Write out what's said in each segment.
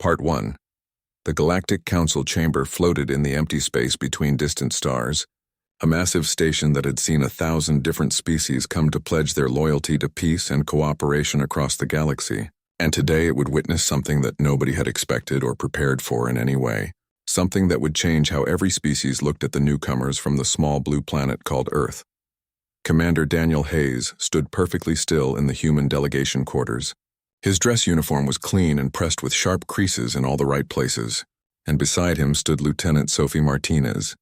Part 1. The Galactic Council chamber floated in the empty space between distant stars, a massive station that had seen 1,000 different species come to pledge their loyalty to peace and cooperation across the galaxy. And today it would witness something that nobody had expected or prepared for in any way. Something that would change how every species looked at the newcomers from the small blue planet called Earth. Commander Daniel Hayes stood perfectly still in the human delegation quarters. His dress uniform was clean and pressed with sharp creases in all the right places, and beside him stood Lieutenant Sophie Martinez,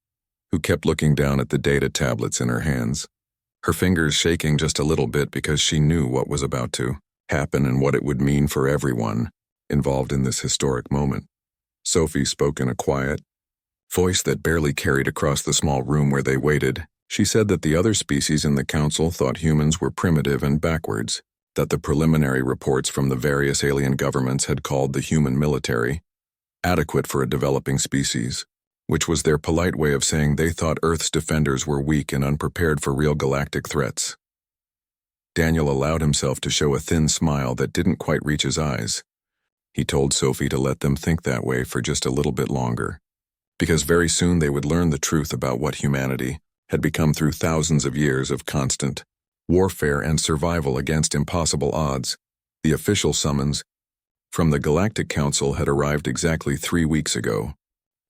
who kept looking down at the data tablets in her hands, her fingers shaking just a little bit because she knew what was about to happen and what it would mean for everyone involved in this historic moment. Sophie spoke in a quiet voice that barely carried across the small room where they waited. She said that the other species in the council thought humans were primitive and backwards, that the preliminary reports from the various alien governments had called the human military adequate for a developing species, which was their polite way of saying they thought Earth's defenders were weak and unprepared for real galactic threats. Daniel allowed himself to show a thin smile that didn't quite reach his eyes. He told Sophie to let them think that way for just a little bit longer, because very soon they would learn the truth about what humanity had become through thousands of years of constant warfare and survival against impossible odds. The official summons from the Galactic Council had arrived exactly 3 weeks ago,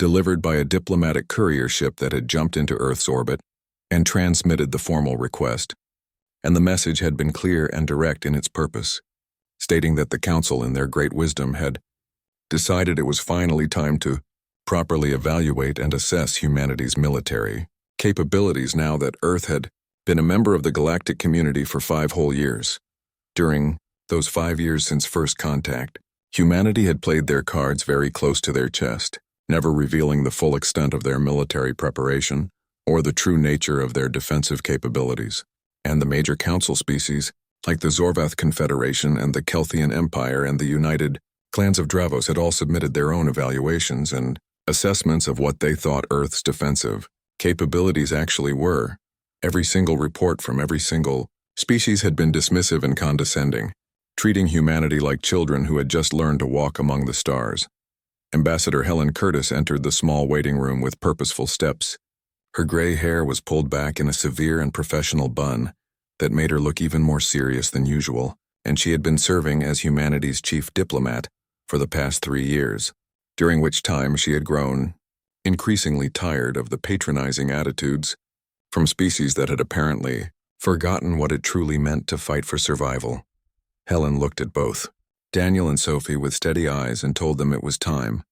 delivered by a diplomatic courier ship that had jumped into Earth's orbit and transmitted the formal request. And the message had been clear and direct in its purpose, stating that the Council, in their great wisdom, had decided it was finally time to properly evaluate and assess humanity's military capabilities now that Earth had been a member of the galactic community for 5 whole years. During those 5 years since first contact, humanity had played their cards very close to their chest, never revealing the full extent of their military preparation or the true nature of their defensive capabilities. And the major council species, like the Zorvath Confederation and the Kelthian Empire and the United Clans of Dravos, had all submitted their own evaluations and assessments of what they thought Earth's defensive capabilities actually were. Every single report from every single species had been dismissive and condescending, treating humanity like children who had just learned to walk among the stars. Ambassador Helen Curtis entered the small waiting room with purposeful steps. Her gray hair was pulled back in a severe and professional bun that made her look even more serious than usual, and she had been serving as humanity's chief diplomat for the past 3 years, during which time she had grown increasingly tired of the patronizing attitudes from species that had apparently forgotten what it truly meant to fight for survival. Helen looked at both Daniel and Sophie with steady eyes and told them it was time.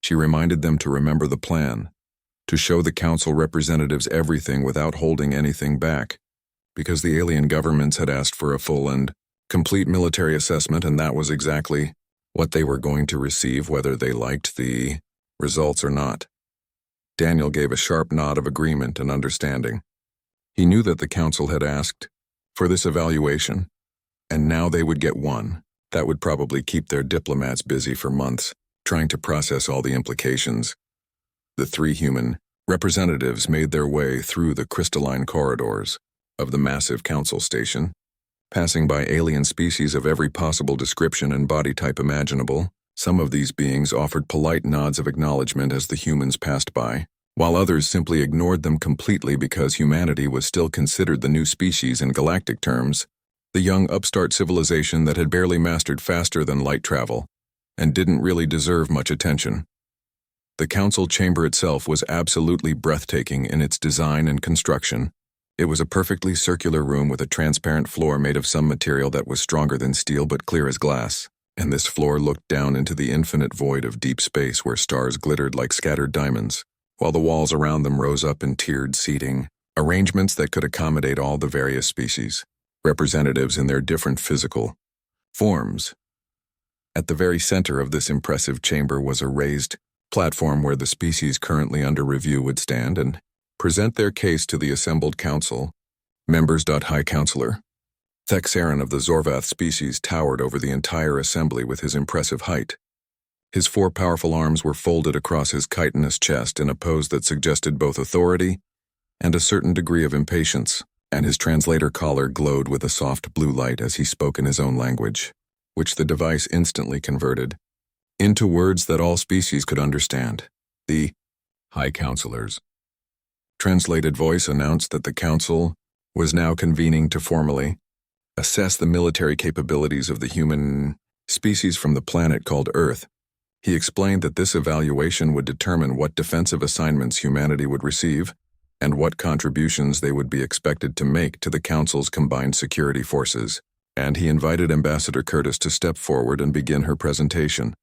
She reminded them to remember the plan, to show the council representatives everything without holding anything back, because the alien governments had asked for a full and complete military assessment, and that was exactly what they were going to receive, whether they liked the results or not. Daniel gave a sharp nod of agreement and understanding. He knew that the council had asked for this evaluation, and now they would get one that would probably keep their diplomats busy for months, trying to process all the implications. The 3 human representatives made their way through the crystalline corridors of the massive council station, passing by alien species of every possible description and body type imaginable. Some of these beings offered polite nods of acknowledgement as the humans passed by, while others simply ignored them completely because humanity was still considered the new species in galactic terms, the young upstart civilization that had barely mastered faster than light travel and didn't really deserve much attention. The council chamber itself was absolutely breathtaking in its design and construction. It was a perfectly circular room with a transparent floor made of some material that was stronger than steel but clear as glass. And this floor looked down into the infinite void of deep space where stars glittered like scattered diamonds, while the walls around them rose up in tiered seating, arrangements that could accommodate all the various species, representatives in their different physical forms. At the very center of this impressive chamber was a raised platform where the species currently under review would stand and present their case to the assembled council members. High Counselor Thexaron of the Zorvath species towered over the entire assembly with his impressive height. His 4 powerful arms were folded across his chitinous chest in a pose that suggested both authority and a certain degree of impatience, and his translator collar glowed with a soft blue light as he spoke in his own language, which the device instantly converted into words that all species could understand. The High Counselors. Translated voice announced that the council was now convening to formally assess the military capabilities of the human species from the planet called Earth. He explained that this evaluation would determine what defensive assignments humanity would receive and what contributions they would be expected to make to the Council's combined security forces, and he invited Ambassador Curtis to step forward and begin her presentation.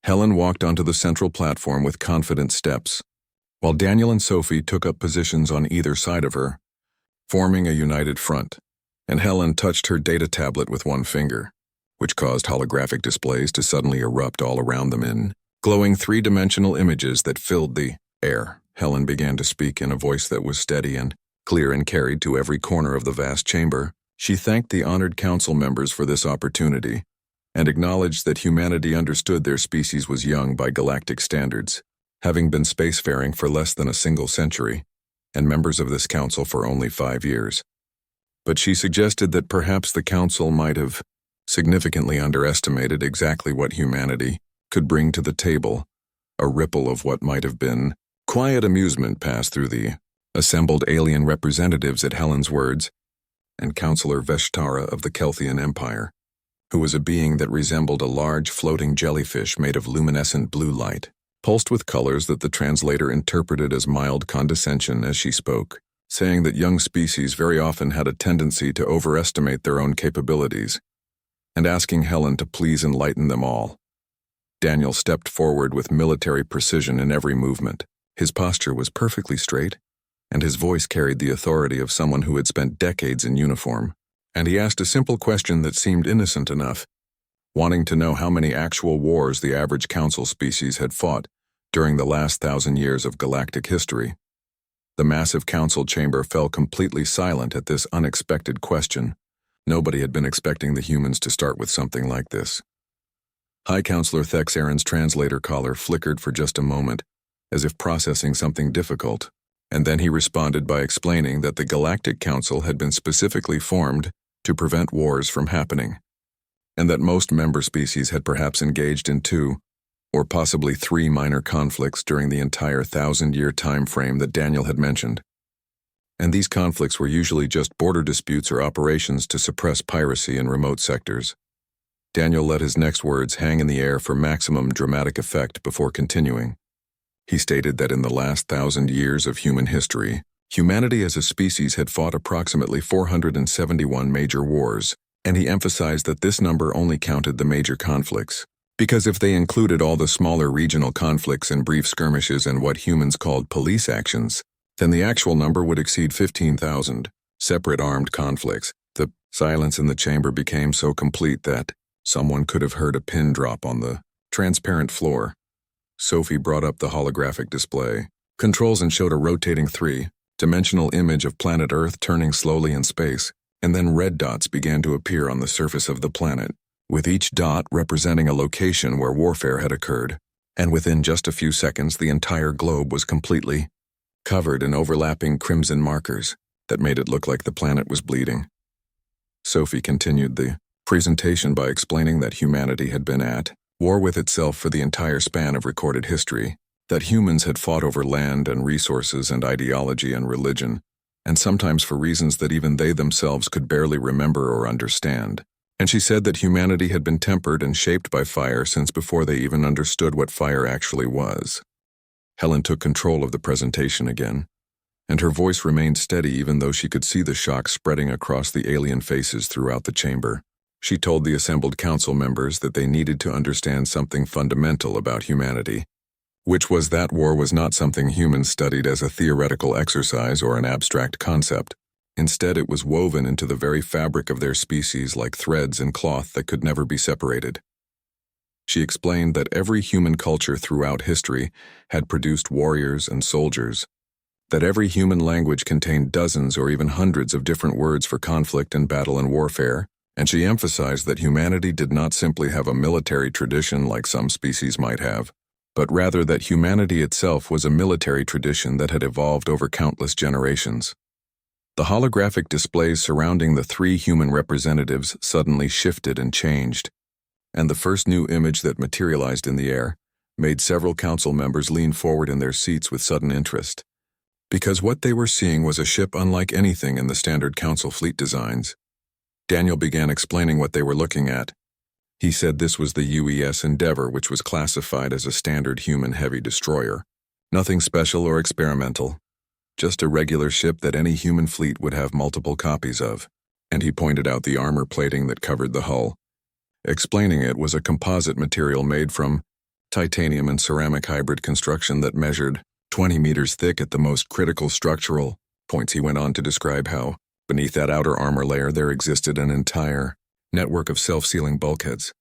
Helen walked onto the central platform with confident steps, while Daniel and Sophie took up positions on either side of her, forming a united front, and Helen touched her data tablet with one finger, which caused holographic displays to suddenly erupt all around them in glowing three-dimensional images that filled the air. Helen began to speak in a voice that was steady and clear and carried to every corner of the vast chamber. She thanked the honored council members for this opportunity and acknowledged that humanity understood their species was young by galactic standards, having been spacefaring for less than a single century, and members of this council for only 5 years. But she suggested that perhaps the council might have significantly underestimated exactly what humanity could bring to the table. A ripple of what might have been quiet amusement passed through the assembled alien representatives at Helen's words, and Counselor Veshtara of the Kelthian Empire, who was a being that resembled a large floating jellyfish made of luminescent blue light, pulsed with colors that the translator interpreted as mild condescension as she spoke, saying that young species very often had a tendency to overestimate their own capabilities, and asking Helen to please enlighten them all. Daniel stepped forward with military precision in every movement. His posture was perfectly straight, and his voice carried the authority of someone who had spent decades in uniform, and he asked a simple question that seemed innocent enough, wanting to know how many actual wars the average council species had fought during the last 1,000 years of galactic history. The massive council chamber fell completely silent at this unexpected question. Nobody had been expecting the humans to start with something like this. High Counselor Thexaron's translator collar flickered for just a moment, as if processing something difficult, and then he responded by explaining that the Galactic Council had been specifically formed to prevent wars from happening, and that most member species had perhaps engaged in 2 or possibly 3 minor conflicts during the entire 1,000-year time frame that Daniel had mentioned. And these conflicts were usually just border disputes or operations to suppress piracy in remote sectors. Daniel let his next words hang in the air for maximum dramatic effect before continuing. He stated that in the last 1,000 years of human history, humanity as a species had fought approximately 471 major wars, and he emphasized that this number only counted the major conflicts, because if they included all the smaller regional conflicts and brief skirmishes and what humans called police actions, then the actual number would exceed 15,000 separate armed conflicts. The silence in the chamber became so complete that someone could have heard a pin drop on the transparent floor. Sophie brought up the holographic display controls and showed a rotating 3-dimensional image of planet Earth turning slowly in space, and then red dots began to appear on the surface of the planet, with each dot representing a location where warfare had occurred, and within just a few seconds the entire globe was completely covered in overlapping crimson markers that made it look like the planet was bleeding. Sophie continued the presentation by explaining that humanity had been at war with itself for the entire span of recorded history, that humans had fought over land and resources and ideology and religion, and sometimes for reasons that even they themselves could barely remember or understand. And she said that humanity had been tempered and shaped by fire since before they even understood what fire actually was. Helen took control of the presentation again, and her voice remained steady even though she could see the shock spreading across the alien faces throughout the chamber. She told the assembled council members that they needed to understand something fundamental about humanity, which was that war was not something humans studied as a theoretical exercise or an abstract concept. Instead, it was woven into the very fabric of their species like threads and cloth that could never be separated. She explained that every human culture throughout history had produced warriors and soldiers, that every human language contained dozens or even hundreds of different words for conflict and battle and warfare, and she emphasized that humanity did not simply have a military tradition like some species might have, but rather that humanity itself was a military tradition that had evolved over countless generations. The holographic displays surrounding the 3 human representatives suddenly shifted and changed. and the first new image that materialized in the air made several council members lean forward in their seats with sudden interest. Because what they were seeing was a ship unlike anything in the standard council fleet designs. Daniel began explaining what they were looking at. He said this was the UES Endeavor, which was classified as a standard human heavy destroyer. Nothing special or experimental, just a regular ship that any human fleet would have multiple copies of, and he pointed out the armor plating that covered the hull. Explaining it was a composite material made from titanium and ceramic hybrid construction that measured 20 meters thick at the most critical structural points. He went on to describe how, beneath that outer armor layer, there existed an entire network of self-sealing bulkheads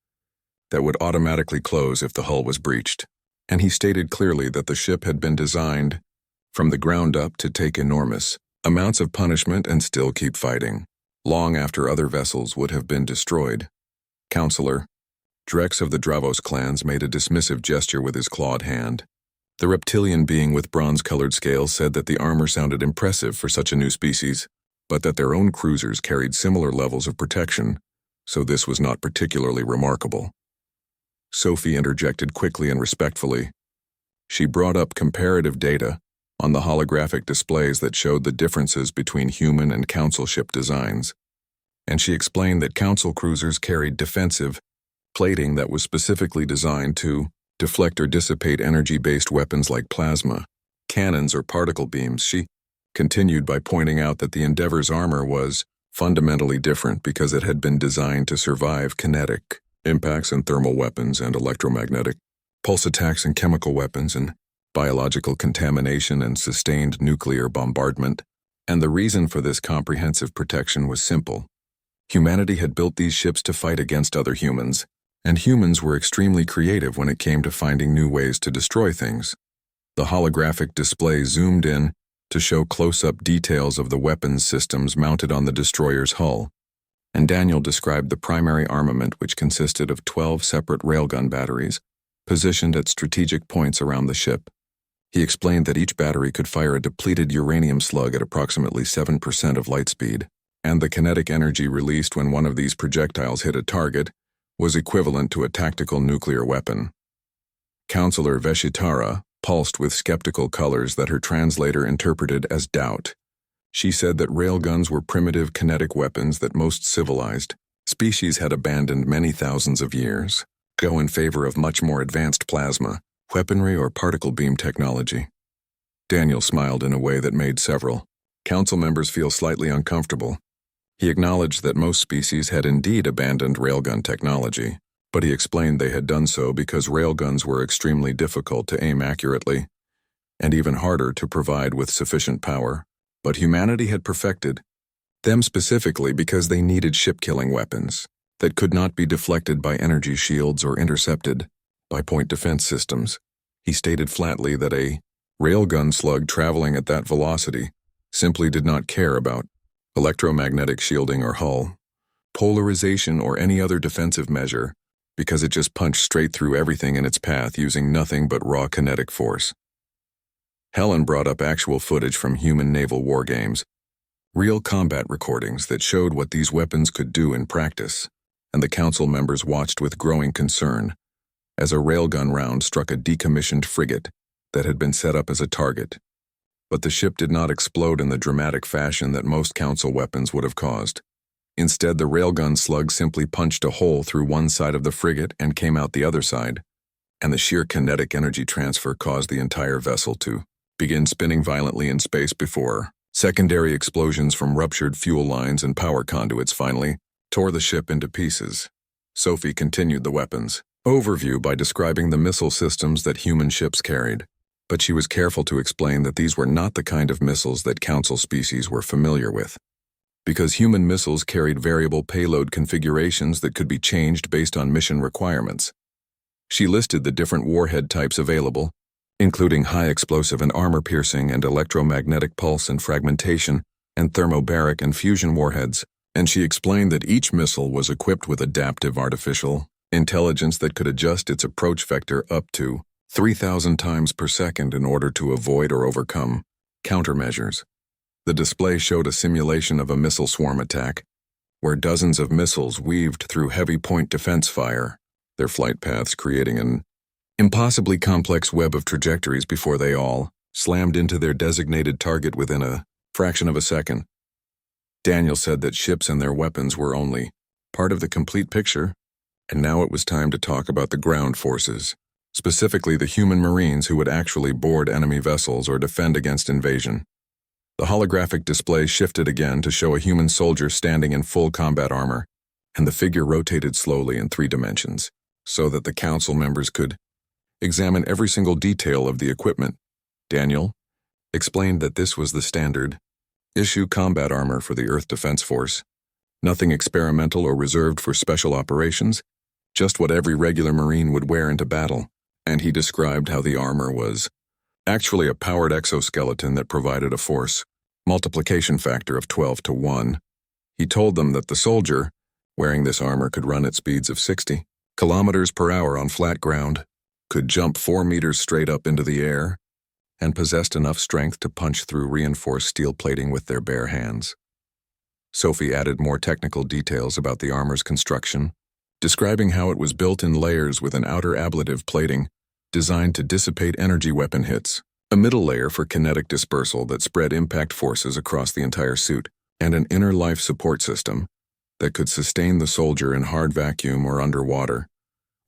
that would automatically close if the hull was breached. And he stated clearly that the ship had been designed from the ground up to take enormous amounts of punishment and still keep fighting, long after other vessels would have been destroyed. Counselor Drex of the Dravos clans made a dismissive gesture with his clawed hand. The reptilian being with bronze-colored scales said that the armor sounded impressive for such a new species, but that their own cruisers carried similar levels of protection, so this was not particularly remarkable. Sophie interjected quickly and respectfully. She brought up comparative data on the holographic displays that showed the differences between human and council ship designs, and she explained that council cruisers carried defensive plating that was specifically designed to deflect or dissipate energy-based weapons like plasma, cannons, or particle beams. She continued by pointing out that the Endeavor's armor was fundamentally different because it had been designed to survive kinetic impacts and thermal weapons and electromagnetic pulse attacks and chemical weapons and biological contamination and sustained nuclear bombardment. And the reason for this comprehensive protection was simple. Humanity had built these ships to fight against other humans, and humans were extremely creative when it came to finding new ways to destroy things. The holographic display zoomed in to show close-up details of the weapons systems mounted on the destroyer's hull, and Daniel described the primary armament, which consisted of 12 separate railgun batteries positioned at strategic points around the ship. He explained that each battery could fire a depleted uranium slug at approximately 7% of light speed, and the kinetic energy released when one of these projectiles hit a target was equivalent to a tactical nuclear weapon. Counselor Veshitara pulsed with skeptical colors that her translator interpreted as doubt. She said that railguns were primitive kinetic weapons that most civilized species had abandoned many thousands of years ago in favor of much more advanced plasma, weaponry, or particle beam technology. Daniel smiled in a way that made several council members feel slightly uncomfortable. He acknowledged that most species had indeed abandoned railgun technology, but he explained they had done so because railguns were extremely difficult to aim accurately, and even harder to provide with sufficient power. But humanity had perfected them specifically because they needed ship-killing weapons that could not be deflected by energy shields or intercepted by point defense systems. He stated flatly that a railgun slug traveling at that velocity simply did not care about electromagnetic shielding or hull polarization or any other defensive measure because it just punched straight through everything in its path using nothing but raw kinetic force. Helen brought up actual footage from human naval war games, real combat recordings that showed what these weapons could do in practice, and the council members watched with growing concern as a railgun round struck a decommissioned frigate that had been set up as a target. But the ship did not explode in the dramatic fashion that most council weapons would have caused. Instead, the railgun slug simply punched a hole through one side of the frigate and came out the other side, and the sheer kinetic energy transfer caused the entire vessel to begin spinning violently in space before secondary explosions from ruptured fuel lines and power conduits finally tore the ship into pieces. Sophie continued the weapons overview by describing the missile systems that human ships carried, but she was careful to explain that these were not the kind of missiles that council species were familiar with, because human missiles carried variable payload configurations that could be changed based on mission requirements. She listed the different warhead types available, including high explosive and armor-piercing and electromagnetic pulse and fragmentation and thermobaric and fusion warheads, and she explained that each missile was equipped with adaptive artificial intelligence that could adjust its approach vector up to 3,000 times per second in order to avoid or overcome countermeasures. The display showed a simulation of a missile swarm attack, where dozens of missiles weaved through heavy point defense fire their flight paths creating an impossibly complex web of trajectories before they all slammed into their designated target within a fraction of a second. Daniel said that ships and their weapons were only part of the complete picture, and now it was time to talk about the ground forces, specifically the human Marines who would actually board enemy vessels or defend against invasion. The holographic display shifted again to show a human soldier standing in full combat armor, and the figure rotated slowly in 3 dimensions, so that the council members could examine every single detail of the equipment. Daniel explained that this was the standard issue combat armor for the Earth Defense Force. Nothing experimental or reserved for special operations, just what every regular Marine would wear into battle. And he described how the armor was actually a powered exoskeleton that provided a force multiplication factor of 12 to 1. He told them that the soldier wearing this armor could run at speeds of 60 kilometers per hour on flat ground, could jump 4 meters straight up into the air, and possessed enough strength to punch through reinforced steel plating with their bare hands. Sophie added more technical details about the armor's construction, describing how it was built in layers with an outer ablative plating designed to dissipate energy weapon hits, a middle layer for kinetic dispersal that spread impact forces across the entire suit, and an inner life support system that could sustain the soldier in hard vacuum or underwater,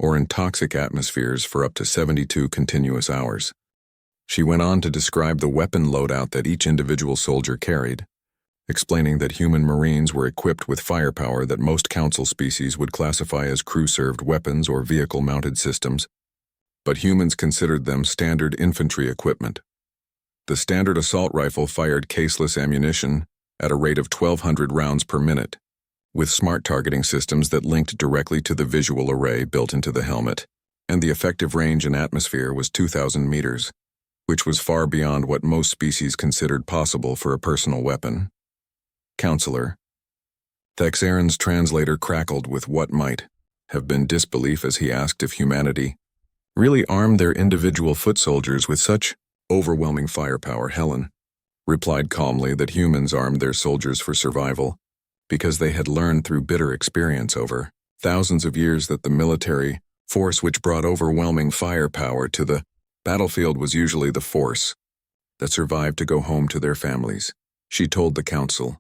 or in toxic atmospheres for up to 72 continuous hours. She went on to describe the weapon loadout that each individual soldier carried, explaining that human Marines were equipped with firepower that most Council species would classify as crew-served weapons or vehicle-mounted systems, but humans considered them standard infantry equipment. The standard assault rifle fired caseless ammunition at a rate of 1,200 rounds per minute, with smart targeting systems that linked directly to the visual array built into the helmet, and the effective range in atmosphere was 2,000 meters, which was far beyond what most species considered possible for a personal weapon. Counselor. Thexaron's translator crackled with what might have been disbelief as he asked if humanity really armed their individual foot soldiers with such overwhelming firepower. Helen replied calmly that humans armed their soldiers for survival, because they had learned through bitter experience over thousands of years that the military force which brought overwhelming firepower to the battlefield was usually the force that survived to go home to their families. She told the council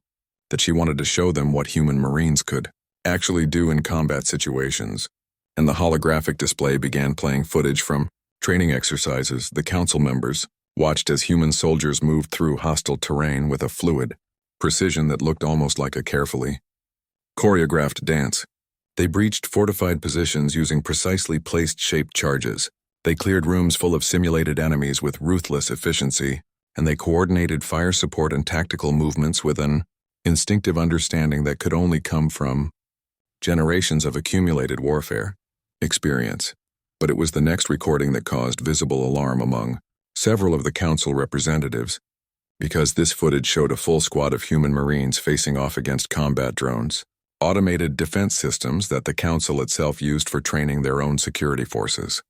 that she wanted to show them what human Marines could actually do in combat situations, and the holographic display began playing footage from training exercises. The council members watched as human soldiers moved through hostile terrain with a fluid precision that looked almost like a carefully choreographed dance. They breached fortified positions using precisely placed shaped charges. They cleared rooms full of simulated enemies with ruthless efficiency, and they coordinated fire support and tactical movements with an instinctive understanding that could only come from generations of accumulated warfare experience. But it was the next recording that caused visible alarm among several of the council representatives, because this footage showed a full squad of human Marines facing off against combat drones, automated defense systems that the council itself used for training their own security forces.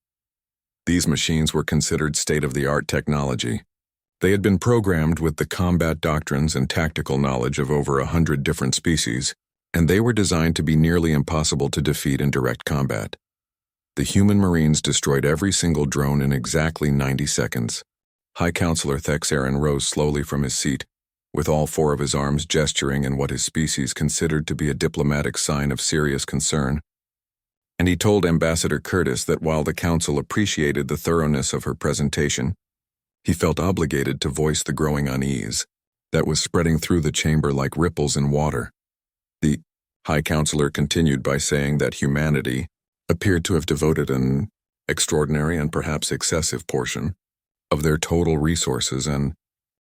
These machines were considered state-of-the-art technology. They had been programmed with the combat doctrines and tactical knowledge of over 100 different species, and they were designed to be nearly impossible to defeat in direct combat. The human Marines destroyed every single drone in exactly 90 seconds. High Counselor Thexaron rose slowly from his seat, with all 4 of his arms gesturing in what his species considered to be a diplomatic sign of serious concern, and he told Ambassador Curtis that while the council appreciated the thoroughness of her presentation, he felt obligated to voice the growing unease that was spreading through the chamber like ripples in water. The High Counselor continued by saying that humanity appeared to have devoted an extraordinary and perhaps excessive portion of their total resources and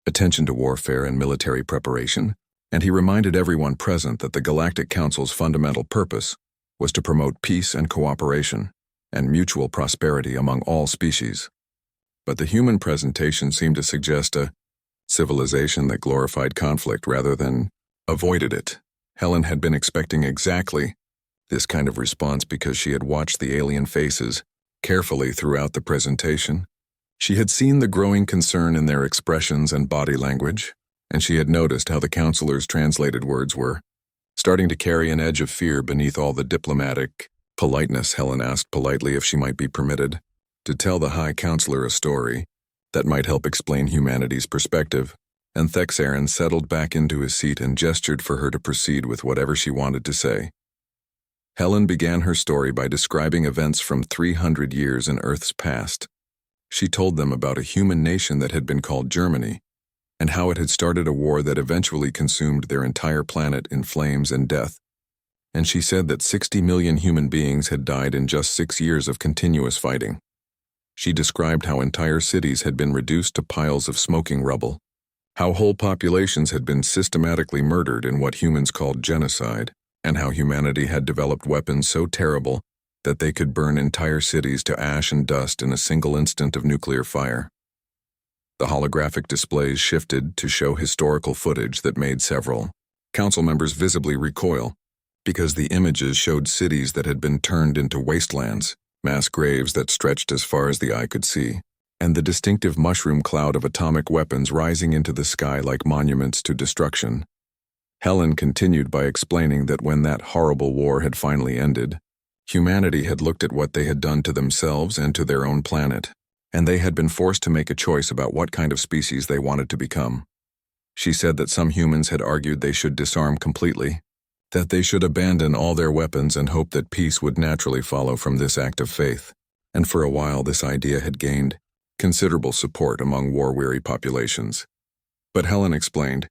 attention to warfare and military preparation, and he reminded everyone present that the Galactic Council's fundamental purpose was to promote peace and cooperation and mutual prosperity among all species. But the human presentation seemed to suggest a civilization that glorified conflict rather than avoided it. Helen had been expecting exactly this kind of response because she had watched the alien faces carefully throughout the presentation. She had seen the growing concern in their expressions and body language, and she had noticed how the counselors' translated words were starting to carry an edge of fear beneath all the diplomatic Politeness, Helen asked politely if she might be permitted to tell the High Counselor a story that might help explain humanity's perspective, and Thexaron settled back into his seat and gestured for her to proceed with whatever she wanted to say. Helen began her story by describing events from 300 years in Earth's past. She told them about a human nation that had been called Germany, and how it had started a war that eventually consumed their entire planet in flames and death. And she said that 60 million human beings had died in just 6 years of continuous fighting. She described how entire cities had been reduced to piles of smoking rubble, how whole populations had been systematically murdered in what humans called genocide, and how humanity had developed weapons so terrible that they could burn entire cities to ash and dust in a single instant of nuclear fire. The holographic displays shifted to show historical footage that made several council members visibly recoil, because the images showed cities that had been turned into wastelands, mass graves that stretched as far as the eye could see, and the distinctive mushroom cloud of atomic weapons rising into the sky like monuments to destruction. Helen continued by explaining that when that horrible war had finally ended, humanity had looked at what they had done to themselves and to their own planet, and they had been forced to make a choice about what kind of species they wanted to become. She said that some humans had argued they should disarm completely, that they should abandon all their weapons and hope that peace would naturally follow from this act of faith, and for a while this idea had gained considerable support among war-weary populations. But Helen explained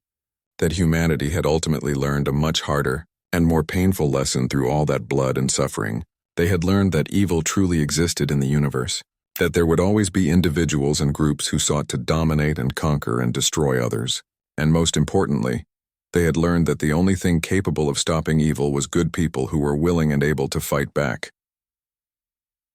that humanity had ultimately learned a much harder and more painful lesson through all that blood and suffering. They had learned that evil truly existed in the universe, that there would always be individuals and groups who sought to dominate and conquer and destroy others, and most importantly, they had learned that the only thing capable of stopping evil was good people who were willing and able to fight back.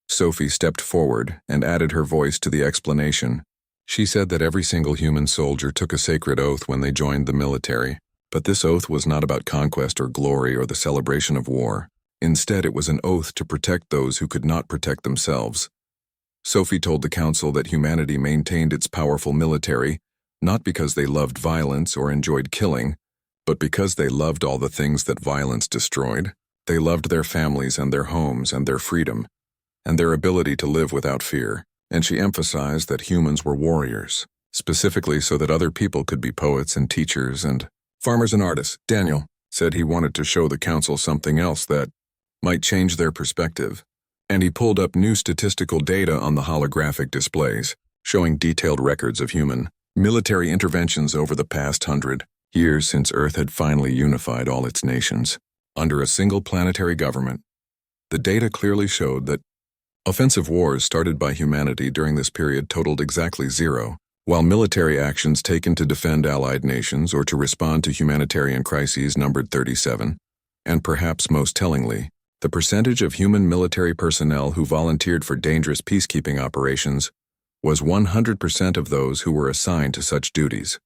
Sophie stepped forward and added her voice to the explanation. She said that every single human soldier took a sacred oath when they joined the military, but this oath was not about conquest or glory or the celebration of war. Instead, it was an oath to protect those who could not protect themselves. Sophie told the council that humanity maintained its powerful military, not because they loved violence or enjoyed killing, but because they loved all the things that violence destroyed. They loved their families and their homes and their freedom, and their ability to live without fear. And she emphasized that humans were warriors, specifically so that other people could be poets and teachers and farmers and artists. Daniel said he wanted to show the council something else that might change their perspective, and he pulled up new statistical data on the holographic displays, showing detailed records of human military interventions over the past 100 years since Earth had finally unified all its nations under a single planetary government. The data clearly showed that offensive wars started by humanity during this period totaled exactly 0, while military actions taken to defend allied nations or to respond to humanitarian crises numbered 37, and perhaps most tellingly, the percentage of human military personnel who volunteered for dangerous peacekeeping operations was 100% of those who were assigned to such duties.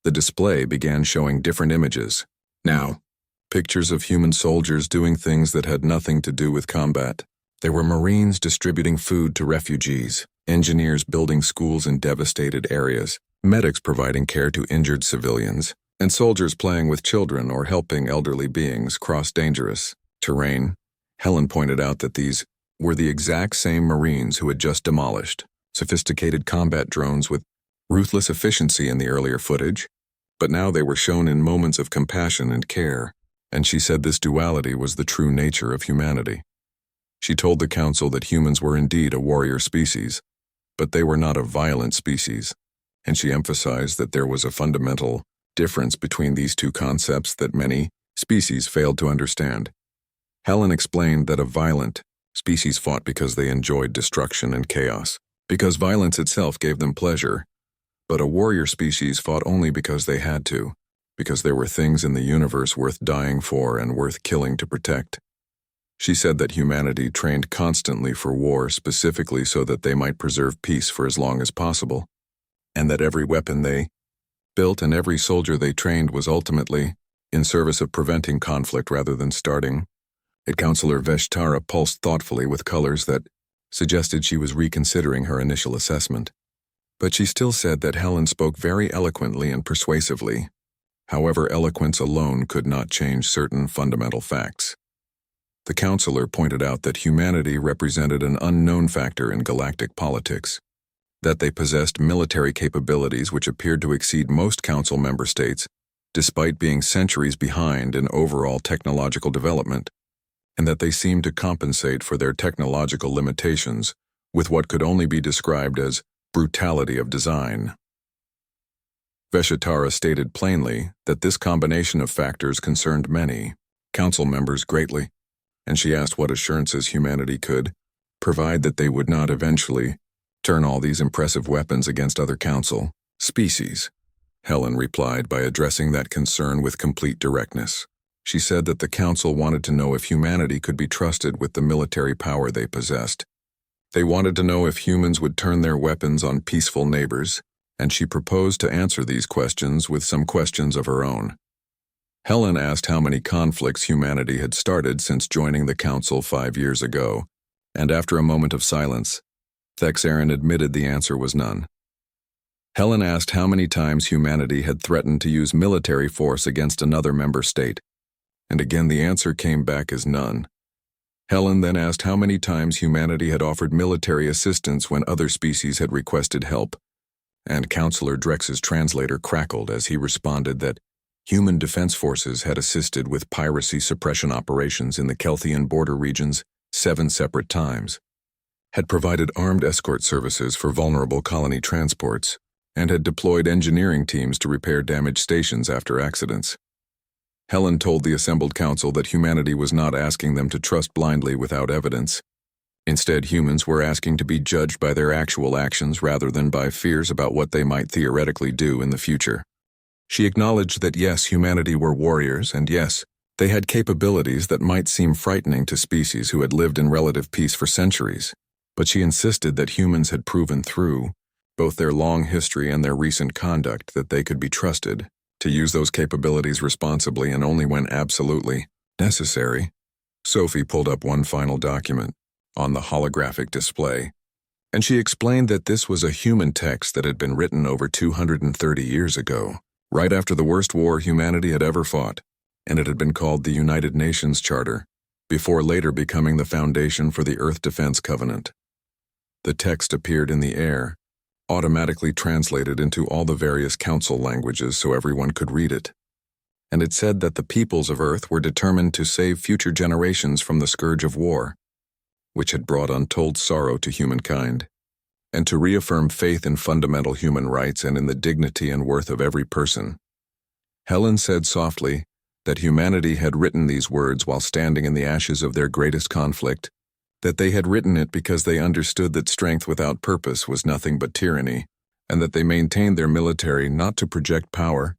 The display began showing different images. Now, pictures of human soldiers doing things that had nothing to do with combat. There were Marines distributing food to refugees, engineers building schools in devastated areas, medics providing care to injured civilians, and soldiers playing with children or helping elderly beings cross dangerous terrain. Helen pointed out that these were the exact same Marines who had just demolished sophisticated combat drones with ruthless efficiency in the earlier footage, but now they were shown in moments of compassion and care, and she said this duality was the true nature of humanity. She told the council that humans were indeed a warrior species, but they were not a violent species, and she emphasized that there was a fundamental difference between these two concepts that many species failed to understand. Helen explained that a violent species fought because they enjoyed destruction and chaos, because violence itself gave them pleasure, but a warrior species fought only because they had to, because there were things in the universe worth dying for and worth killing to protect. She said that humanity trained constantly for war specifically so that they might preserve peace for as long as possible, and that every weapon they built and every soldier they trained was ultimately in service of preventing conflict rather than starting it. Counselor Veshtara pulsed thoughtfully with colors that suggested she was reconsidering her initial assessment, but she still said that Helen spoke very eloquently and persuasively. However, eloquence alone could not change certain fundamental facts. The counselor pointed out that humanity represented an unknown factor in galactic politics, that they possessed military capabilities which appeared to exceed most council member states, despite being centuries behind in overall technological development, and that they seemed to compensate for their technological limitations with what could only be described as brutality of design. Veshatara stated plainly that this combination of factors concerned many council members greatly, and she asked what assurances humanity could provide that they would not eventually turn all these impressive weapons against other council species. Helen replied by addressing that concern with complete directness. She said that the council wanted to know if humanity could be trusted with the military power they possessed. They wanted to know if humans would turn their weapons on peaceful neighbors, and she proposed to answer these questions with some questions of her own. Helen asked how many conflicts humanity had started since joining the council 5 years ago, and after a moment of silence, Thexarin admitted the answer was none. Helen asked how many times humanity had threatened to use military force against another member state, and again the answer came back as none. Helen then asked how many times humanity had offered military assistance when other species had requested help, and Counselor Drex's translator crackled as he responded that human defense forces had assisted with piracy suppression operations in the Kelthian border regions 7 separate times, had provided armed escort services for vulnerable colony transports, and had deployed engineering teams to repair damaged stations after accidents. Helen told the assembled council that humanity was not asking them to trust blindly without evidence. Instead, humans were asking to be judged by their actual actions rather than by fears about what they might theoretically do in the future. She acknowledged that yes, humanity were warriors, and yes, they had capabilities that might seem frightening to species who had lived in relative peace for centuries, but she insisted that humans had proven through both their long history and their recent conduct that they could be trusted to use those capabilities responsibly and only when absolutely necessary. Sophie pulled up one final document on the holographic display, and she explained that this was a human text that had been written over 230 years ago, right after the worst war humanity had ever fought, and it had been called the United Nations Charter, before later becoming the foundation for the Earth Defense Covenant. The text appeared in the air, automatically translated into all the various council languages so everyone could read it. And it said that the peoples of Earth were determined to save future generations from the scourge of war, which had brought untold sorrow to humankind, and to reaffirm faith in fundamental human rights and in the dignity and worth of every person. Helen said softly that humanity had written these words while standing in the ashes of their greatest conflict, that they had written it because they understood that strength without purpose was nothing but tyranny, and that they maintained their military not to project power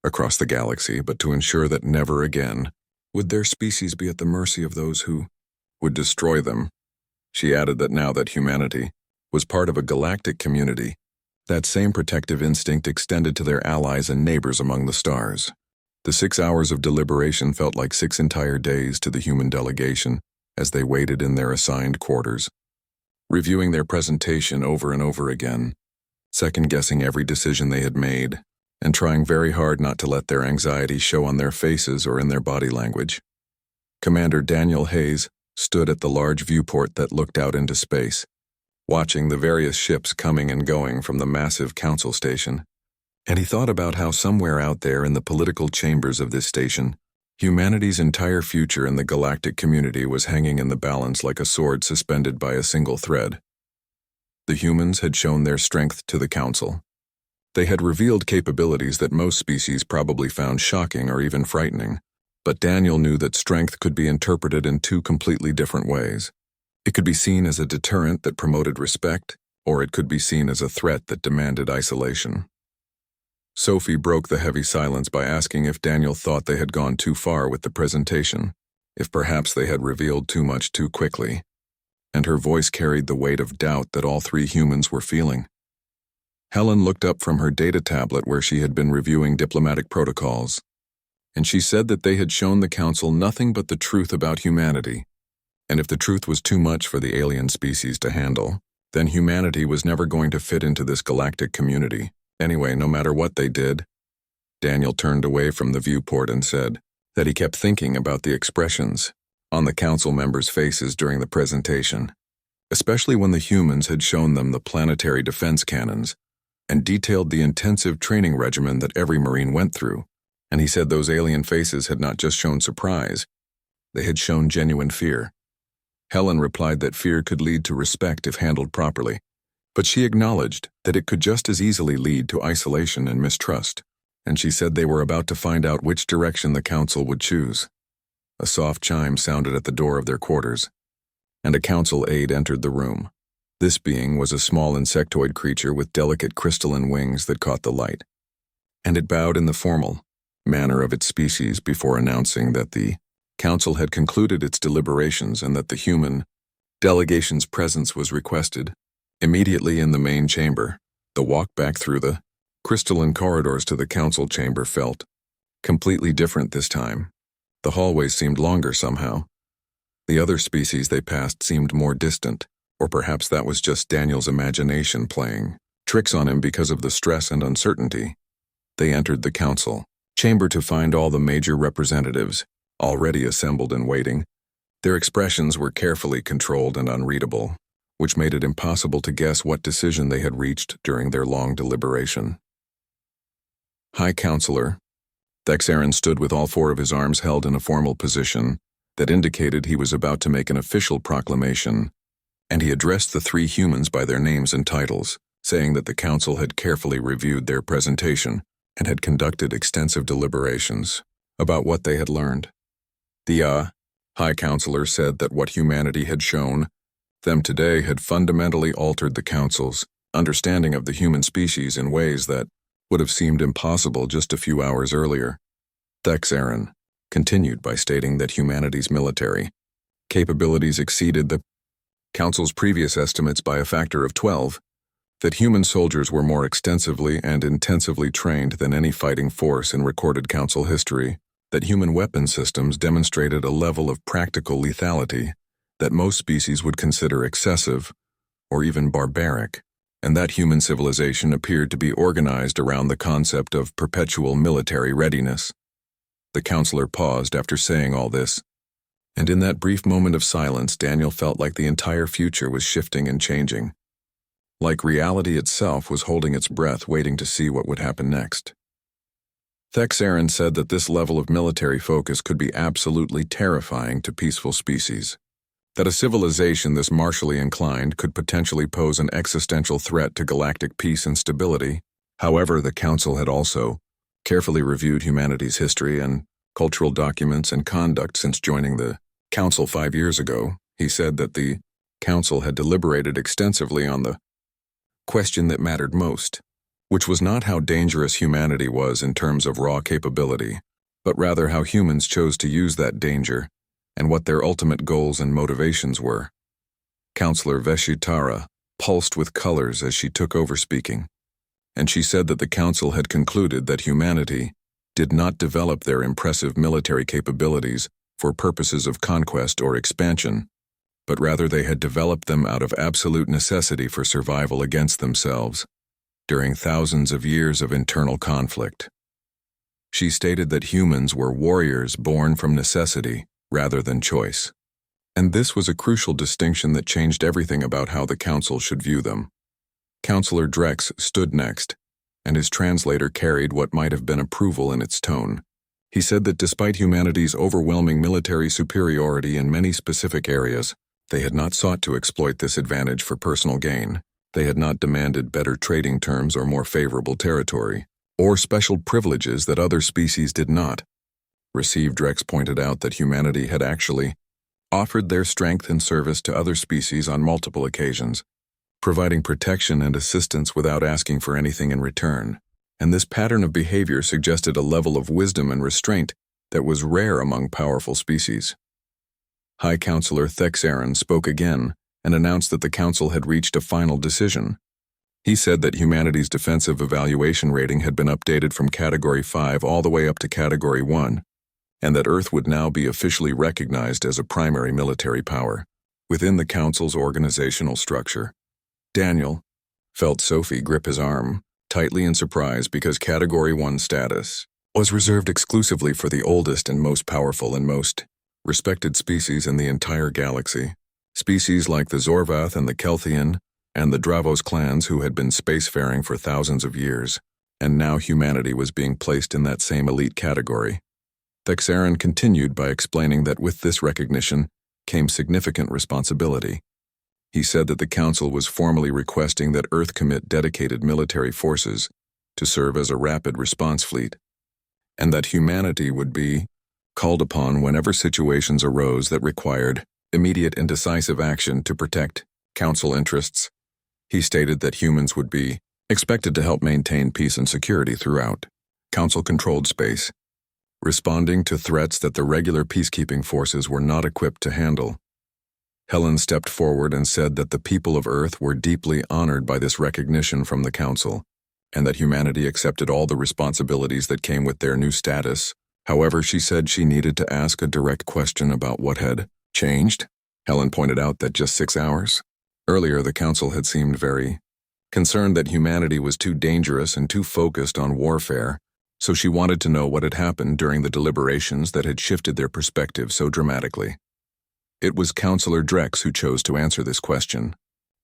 across the galaxy, but to ensure that never again would their species be at the mercy of those who would destroy them. She added that now that humanity was part of a galactic community, that same protective instinct extended to their allies and neighbors among the stars. The 6 hours of deliberation felt like 6 entire days to the human delegation as they waited in their assigned quarters, reviewing their presentation over and over again, second-guessing every decision they had made, and trying very hard not to let their anxiety show on their faces or in their body language. Commander Daniel Hayes stood at the large viewport that looked out into space, watching the various ships coming and going from the massive council station, and he thought about how somewhere out there in the political chambers of this station, humanity's entire future in the galactic community was hanging in the balance like a sword suspended by a single thread. The humans had shown their strength to the council. They had revealed capabilities that most species probably found shocking or even frightening, but Daniel knew that strength could be interpreted in 2 completely different ways. It could be seen as a deterrent that promoted respect, or it could be seen as a threat that demanded isolation. Sophie broke the heavy silence by asking if Daniel thought they had gone too far with the presentation, if perhaps they had revealed too much too quickly, and her voice carried the weight of doubt that all 3 humans were feeling. Helen looked up from her data tablet where she had been reviewing diplomatic protocols, and she said that they had shown the council nothing but the truth about humanity, and if the truth was too much for the alien species to handle, then humanity was never going to fit into this galactic community. Anyway, no matter what they did. Daniel turned away from the viewport and said that he kept thinking about the expressions on the council members' faces during the presentation, especially when the humans had shown them the planetary defense cannons and detailed the intensive training regimen that every Marine went through. And he said those alien faces had not just shown surprise, they had shown genuine fear. Helen replied that fear could lead to respect if handled properly, but she acknowledged that it could just as easily lead to isolation and mistrust, and she said they were about to find out which direction the council would choose. A soft chime sounded at the door of their quarters, and a council aide entered the room. This being was a small insectoid creature with delicate crystalline wings that caught the light, and it bowed in the formal manner of its species before announcing that the council had concluded its deliberations and that the human delegation's presence was requested. Immediately in the main chamber, the walk back through the crystalline corridors to the council chamber felt completely different this time. The hallways seemed longer somehow. The other species they passed seemed more distant, or perhaps that was just Daniel's imagination playing tricks on him because of the stress and uncertainty. They entered the council chamber to find all the major representatives already assembled and waiting. Their expressions were carefully controlled and unreadable, which made it impossible to guess what decision they had reached during their long deliberation. High Counselor Thexaron stood with all four of his arms held in a formal position that indicated he was about to make an official proclamation, and he addressed the three humans by their names and titles, saying that the council had carefully reviewed their presentation and had conducted extensive deliberations about what they had learned. The High Counselor said that what humanity had shown them today had fundamentally altered the council's understanding of the human species in ways that would have seemed impossible just a few hours earlier. Thexaron continued by stating that humanity's military capabilities exceeded the council's previous estimates by a factor of 12, that human soldiers were more extensively and intensively trained than any fighting force in recorded council history, that human weapon systems demonstrated a level of practical lethality that most species would consider excessive or even barbaric, and that human civilization appeared to be organized around the concept of perpetual military readiness. The counselor paused after saying all this, and in that brief moment of silence, Daniel felt like the entire future was shifting and changing, like reality itself was holding its breath waiting to see what would happen next. Thexaron said that this level of military focus could be absolutely terrifying to peaceful species, that a civilization this martially inclined could potentially pose an existential threat to galactic peace and stability. However, the Council had also carefully reviewed humanity's history and cultural documents and conduct since joining the Council 5 years ago. He said that the Council had deliberated extensively on the question that mattered most, which was not how dangerous humanity was in terms of raw capability, but rather how humans chose to use that danger and what their ultimate goals and motivations were. Counselor Veshitara pulsed with colors as she took over speaking, and she said that the council had concluded that humanity did not develop their impressive military capabilities for purposes of conquest or expansion, but rather they had developed them out of absolute necessity for survival against themselves during thousands of years of internal conflict. She stated that humans were warriors born from necessity rather than choice, and this was a crucial distinction that changed everything about how the council should view them. Counselor Drex stood next, and his translator carried what might have been approval in its tone. He said that despite humanity's overwhelming military superiority in many specific areas, they had not sought to exploit this advantage for personal gain. They had not demanded better trading terms or more favorable territory, or special privileges that other species did not receive. Drex pointed out that humanity had actually offered their strength and service to other species on multiple occasions, providing protection and assistance without asking for anything in return, and this pattern of behavior suggested a level of wisdom and restraint that was rare among powerful species. High Counselor Thexaron spoke again and announced that the Council had reached a final decision. He said that humanity's defensive evaluation rating had been updated from Category 5 all the way up to Category 1, and that Earth would now be officially recognized as a primary military power within the Council's organizational structure. Daniel felt Sophie grip his arm tightly in surprise because Category 1 status was reserved exclusively for the oldest and most powerful and most respected species in the entire galaxy. Species like the Zorvath and the Kelthian, and the Dravos clans who had been spacefaring for thousands of years, and now humanity was being placed in that same elite category. Thexaron continued by explaining that with this recognition came significant responsibility. He said that the Council was formally requesting that Earth commit dedicated military forces to serve as a rapid response fleet, and that humanity would be called upon whenever situations arose that required immediate and decisive action to protect Council interests. He stated that humans would be expected to help maintain peace and security throughout Council-controlled space, responding to threats that the regular peacekeeping forces were not equipped to handle. Helen stepped forward and said that the people of Earth were deeply honored by this recognition from the Council, and that humanity accepted all the responsibilities that came with their new status. However, she said she needed to ask a direct question about what had changed. Helen pointed out that just 6 hours earlier, the Council had seemed very concerned that humanity was too dangerous and too focused on warfare, so she wanted to know what had happened during the deliberations that had shifted their perspective so dramatically. It was Counselor Drex who chose to answer this question,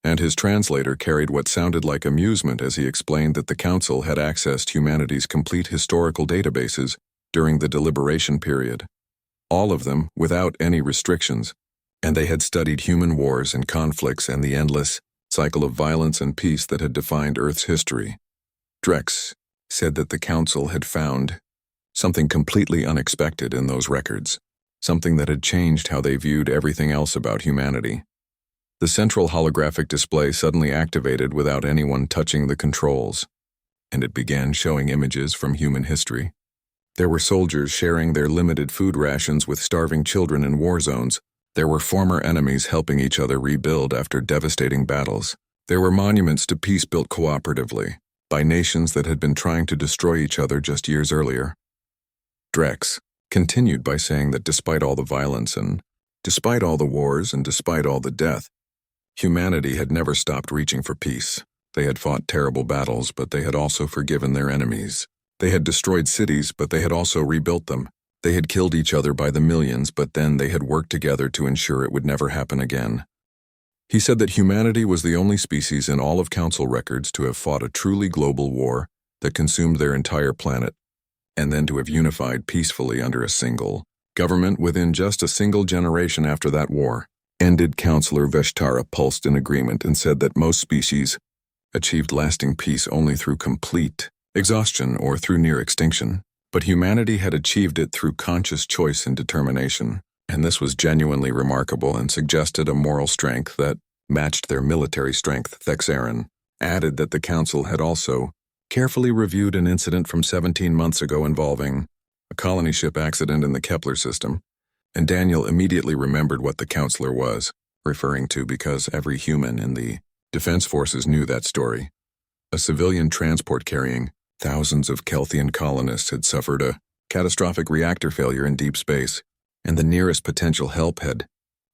and his translator carried what sounded like amusement as he explained that the Council had accessed humanity's complete historical databases during the deliberation period, all of them without any restrictions, and they had studied human wars and conflicts and the endless cycle of violence and peace that had defined Earth's history. Drex said that the Council had found something completely unexpected in those records, something that had changed how they viewed everything else about humanity. The central holographic display suddenly activated without anyone touching the controls, and it began showing images from human history. There were soldiers sharing their limited food rations with starving children in war zones. There were former enemies helping each other rebuild after devastating battles. There were monuments to peace built cooperatively by nations that had been trying to destroy each other just years earlier. Drex continued by saying that despite all the violence and despite all the wars and despite all the death, humanity had never stopped reaching for peace. They had fought terrible battles, but they had also forgiven their enemies. They had destroyed cities, but they had also rebuilt them. They had killed each other by the millions, but then they had worked together to ensure it would never happen again. He said that humanity was the only species in all of Council records to have fought a truly global war that consumed their entire planet, and then to have unified peacefully under a single government within just a single generation after that war. Ended Counselor Veshtara pulsed in agreement and said that most species achieved lasting peace only through complete exhaustion or through near extinction, but humanity had achieved it through conscious choice and determination, and this was genuinely remarkable and suggested a moral strength that matched their military strength. Thexaron added that the Council had also carefully reviewed an incident from 17 months ago involving a colony ship accident in the Kepler system, and Daniel immediately remembered what the Counselor was referring to because every human in the Defense Forces knew that story. A civilian transport carrying thousands of Kelthian colonists had suffered a catastrophic reactor failure in deep space, and the nearest potential help had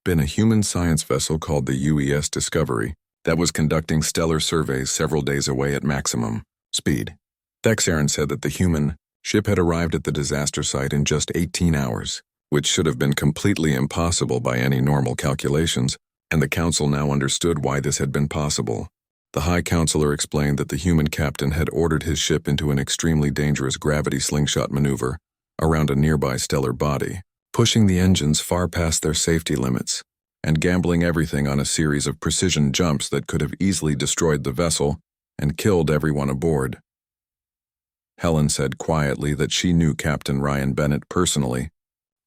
been a human science vessel called the UES Discovery that was conducting stellar surveys several days away at maximum speed. Thexaron said that the human ship had arrived at the disaster site in just 18 hours, which should have been completely impossible by any normal calculations, and the Council now understood why this had been possible. The High Counselor explained that the human captain had ordered his ship into an extremely dangerous gravity slingshot maneuver around a nearby stellar body, pushing the engines far past their safety limits, and gambling everything on a series of precision jumps that could have easily destroyed the vessel and killed everyone aboard. Helen said quietly that she knew Captain Ryan Bennett personally,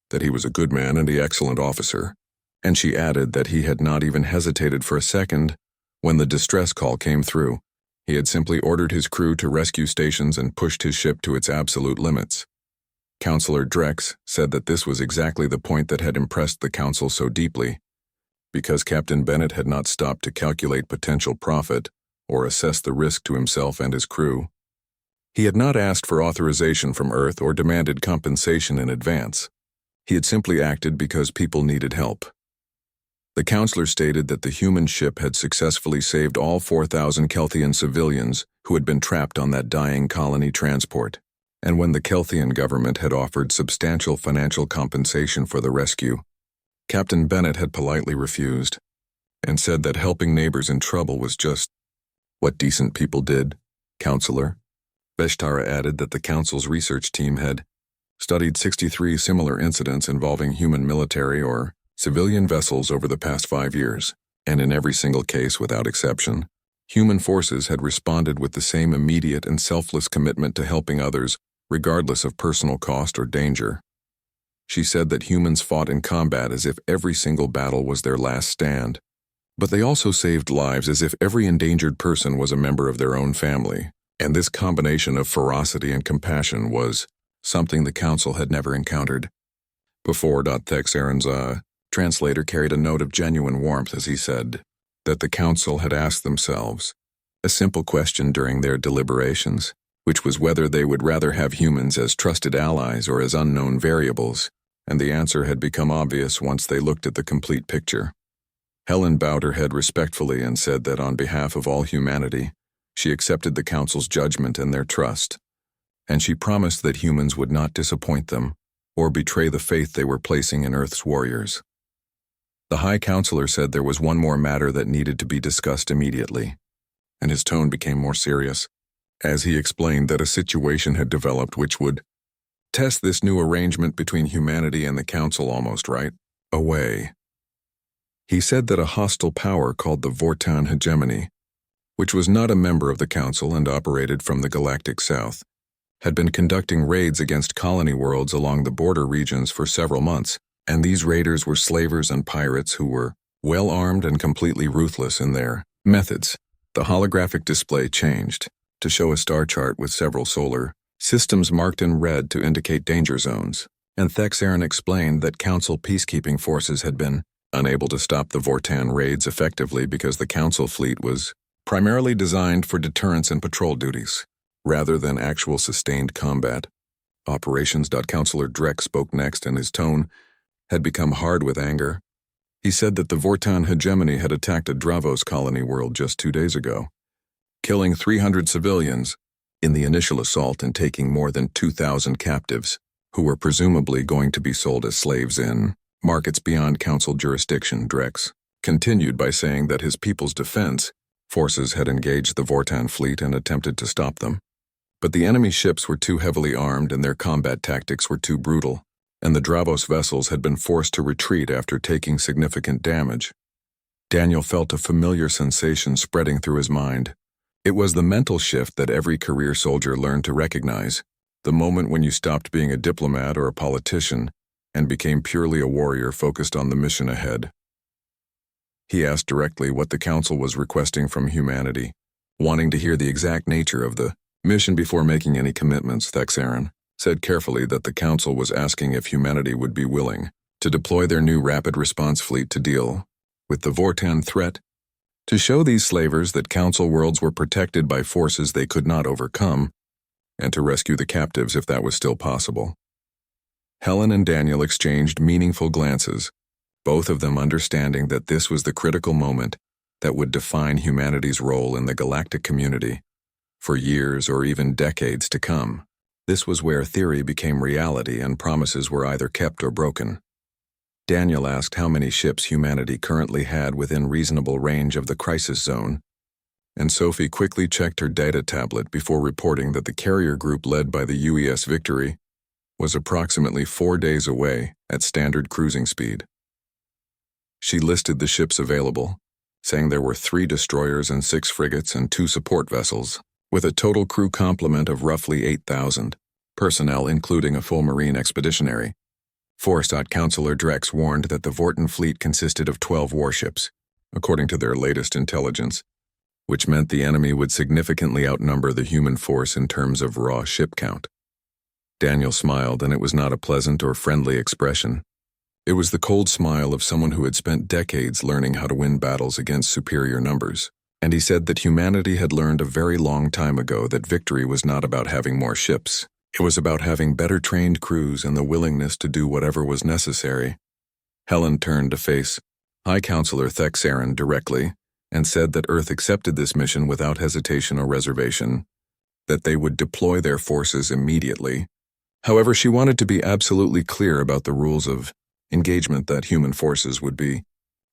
that he was a good man and an excellent officer, and she added that he had not even hesitated for a second when the distress call came through. He had simply ordered his crew to rescue stations and pushed his ship to its absolute limits. Counselor Drex said that this was exactly the point that had impressed the Council so deeply, because Captain Bennett had not stopped to calculate potential profit or assess the risk to himself and his crew. He had not asked for authorization from Earth or demanded compensation in advance. He had simply acted because people needed help. The Counselor stated that the human ship had successfully saved all 4,000 Kelthian civilians who had been trapped on that dying colony transport, and when the Kelthian government had offered substantial financial compensation for the rescue, Captain Bennett had politely refused, and said that helping neighbors in trouble was just what decent people did. Counselor Veshtara added that the Council's research team had studied 63 similar incidents involving human military or civilian vessels over the past 5 years, and in every single case without exception, human forces had responded with the same immediate and selfless commitment to helping others, regardless of personal cost or danger. She said that humans fought in combat as if every single battle was their last stand, but they also saved lives as if every endangered person was a member of their own family, and this combination of ferocity and compassion was something the Council had never encountered before. Thexaron's translator carried a note of genuine warmth as he said that the Council had asked themselves a simple question during their deliberations, which was whether they would rather have humans as trusted allies or as unknown variables, and the answer had become obvious once they looked at the complete picture. Helen bowed her head respectfully and said that on behalf of all humanity, she accepted the Council's judgment and their trust, and she promised that humans would not disappoint them or betray the faith they were placing in Earth's warriors. The High Counselor said there was one more matter that needed to be discussed immediately, and his tone became more serious as he explained that a situation had developed which would test this new arrangement between humanity and the Council almost right away. He said that a hostile power called the Vortan Hegemony, which was not a member of the Council and operated from the Galactic South, had been conducting raids against colony worlds along the border regions for several months, and these raiders were slavers and pirates who were well-armed and completely ruthless in their methods. The holographic display changed to show a star chart with several solar systems marked in red to indicate danger zones, and Thexaron explained that Council peacekeeping forces had been unable to stop the Vortan raids effectively because the Council fleet was primarily designed for deterrence and patrol duties, rather than actual sustained combat. Operations. Counselor Drek spoke next, and his tone had become hard with anger. He said that the Vortan Hegemony had attacked a Dravos colony world just 2 days ago, killing 300 civilians in the initial assault and taking more than 2,000 captives, who were presumably going to be sold as slaves in markets beyond Council jurisdiction. Drex continued by saying that his people's defense forces had engaged the Vortan fleet and attempted to stop them, but the enemy ships were too heavily armed and their combat tactics were too brutal, and the Dravos vessels had been forced to retreat after taking significant damage. Daniel felt a familiar sensation spreading through his mind. It was the mental shift that every career soldier learned to recognize, the moment when you stopped being a diplomat or a politician and became purely a warrior focused on the mission ahead. He asked directly what the Council was requesting from humanity, wanting to hear the exact nature of the mission before making any commitments. Thexaron said carefully that the Council was asking if humanity would be willing to deploy their new rapid response fleet to deal with the Vortan threat, to show these slavers that Council worlds were protected by forces they could not overcome, and to rescue the captives if that was still possible. Helen and Daniel exchanged meaningful glances, both of them understanding that this was the critical moment that would define humanity's role in the galactic community for years or even decades to come. This was where theory became reality and promises were either kept or broken. Daniel asked how many ships humanity currently had within reasonable range of the crisis zone, and Sophie quickly checked her data tablet before reporting that the carrier group led by the UES Victory was approximately 4 days away at standard cruising speed. She listed the ships available, saying there were 3 destroyers and 6 frigates and 2 support vessels, with a total crew complement of roughly 8,000 personnel, including a full Marine expeditionary force. Counselor Drex warned that the Vortan fleet consisted of 12 warships, according to their latest intelligence, which meant the enemy would significantly outnumber the human force in terms of raw ship count. Daniel smiled, and it was not a pleasant or friendly expression. It was the cold smile of someone who had spent decades learning how to win battles against superior numbers, and he said that humanity had learned a very long time ago that victory was not about having more ships. It was about having better trained crews and the willingness to do whatever was necessary. Helen turned to face High Counselor Thexaron directly and said that Earth accepted this mission without hesitation or reservation, that they would deploy their forces immediately. However, she wanted to be absolutely clear about the rules of engagement that human forces would be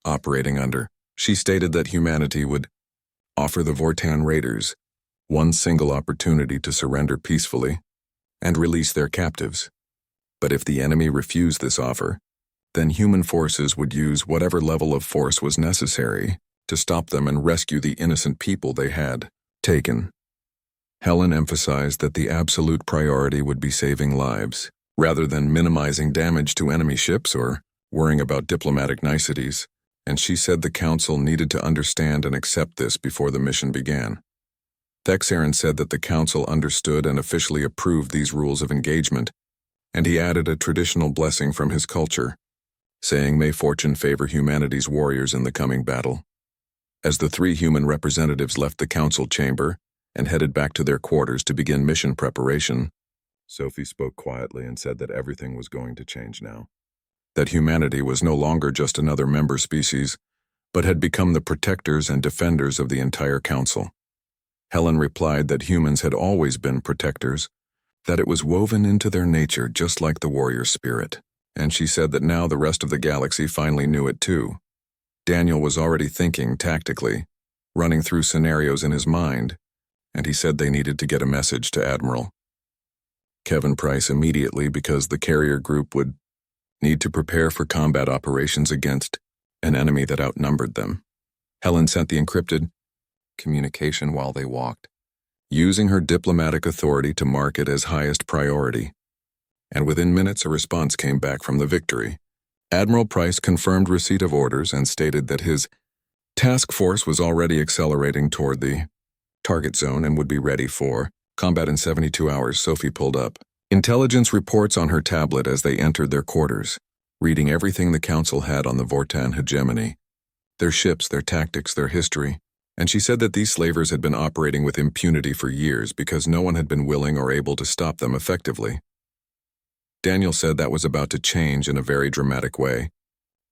operating under. She stated that humanity would offer the Vortan raiders one single opportunity to surrender peacefully and release their captives. But if the enemy refused this offer, then human forces would use whatever level of force was necessary to stop them and rescue the innocent people they had taken. Helen emphasized that the absolute priority would be saving lives, rather than minimizing damage to enemy ships or worrying about diplomatic niceties, and she said the council needed to understand and accept this before the mission began. Thexaren said that the council understood and officially approved these rules of engagement, and he added a traditional blessing from his culture, saying, "May fortune favor humanity's warriors in the coming battle." As the 3 human representatives left the council chamber and headed back to their quarters to begin mission preparation, Sophie spoke quietly and said that everything was going to change now. That humanity was no longer just another member species, but had become the protectors and defenders of the entire council. Helen replied that humans had always been protectors, that it was woven into their nature just like the warrior spirit, and she said that now the rest of the galaxy finally knew it too. Daniel was already thinking tactically, running through scenarios in his mind, and he said they needed to get a message to Admiral Kevin Price immediately because the carrier group would need to prepare for combat operations against an enemy that outnumbered them. Helen sent the encrypted communication while they walked, using her diplomatic authority to mark it as highest priority. And within minutes a response came back from the Victory. Admiral Price confirmed receipt of orders and stated that his task force was already accelerating toward the target zone and would be ready for combat in 72 hours. Sophie pulled up intelligence reports on her tablet as they entered their quarters, reading everything the council had on the Vortan hegemony, their ships, their tactics, their history, and she said that these slavers had been operating with impunity for years because no one had been willing or able to stop them effectively. Daniel said that was about to change in a very dramatic way,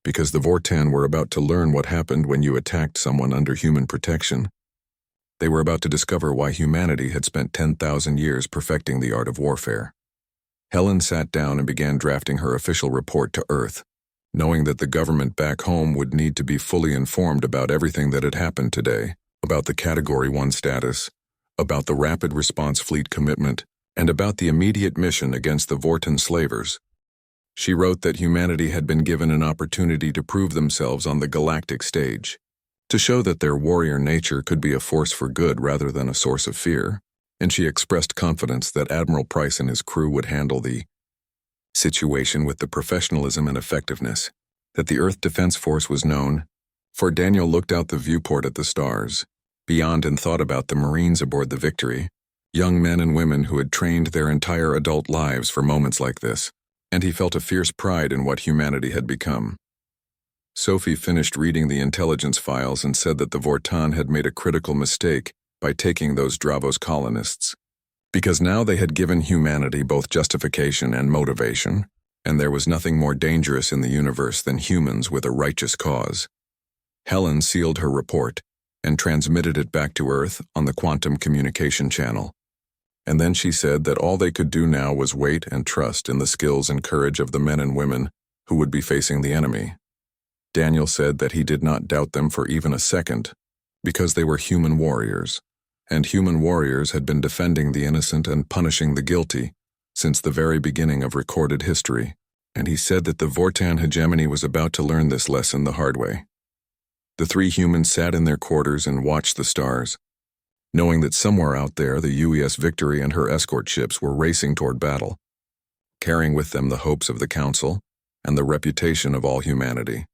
because the Vortan were about to learn what happened when you attacked someone under human protection. They were about to discover why humanity had spent 10,000 years perfecting the art of warfare. Helen sat down and began drafting her official report to Earth, knowing that the government back home would need to be fully informed about everything that had happened today, about the Category 1 status, about the Rapid Response Fleet commitment, and about the immediate mission against the Vortan slavers. She wrote that humanity had been given an opportunity to prove themselves on the galactic stage, to show that their warrior nature could be a force for good rather than a source of fear, and she expressed confidence that Admiral Price and his crew would handle the situation with the professionalism and effectiveness, that the Earth Defense Force was known, for Daniel looked out the viewport at the stars, beyond, and thought about the Marines aboard the Victory, young men and women who had trained their entire adult lives for moments like this, and he felt a fierce pride in what humanity had become. Sophie finished reading the intelligence files and said that the Vortan had made a critical mistake by taking those Dravos colonists, because now they had given humanity both justification and motivation, and there was nothing more dangerous in the universe than humans with a righteous cause. Helen sealed her report and transmitted it back to Earth on the quantum communication channel. And then she said that all they could do now was wait and trust in the skills and courage of the men and women who would be facing the enemy. Daniel said that he did not doubt them for even a second, because they were human warriors, and human warriors had been defending the innocent and punishing the guilty since the very beginning of recorded history, and he said that the Vortan hegemony was about to learn this lesson the hard way. The 3 humans sat in their quarters and watched the stars, knowing that somewhere out there the UES Victory and her escort ships were racing toward battle, carrying with them the hopes of the Council and the reputation of all humanity.